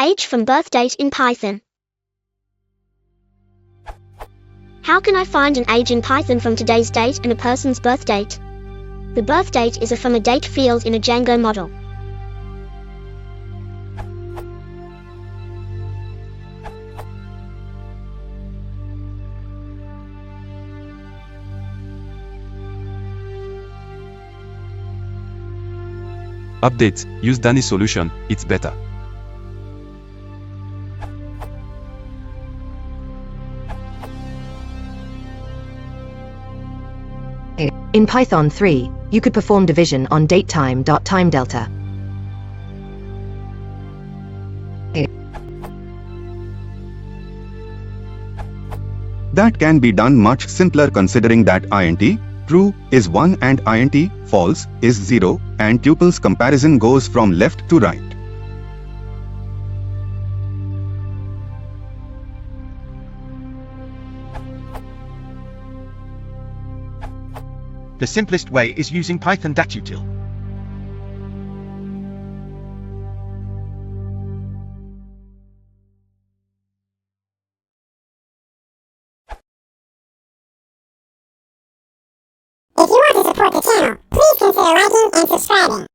Age from birth date in Python. How can I find an age in Python from today's date and a person's birth date? The birth date is from a date field in a Django model. Updates, use Danny's solution, it's better. In Python 3, you could perform division on datetime.time delta. That can be done much simpler considering that int true is 1 and int false is 0, and tuples comparison goes from left to right. The simplest way is using Python datutil. If you want to support the channel, please consider liking and subscribing.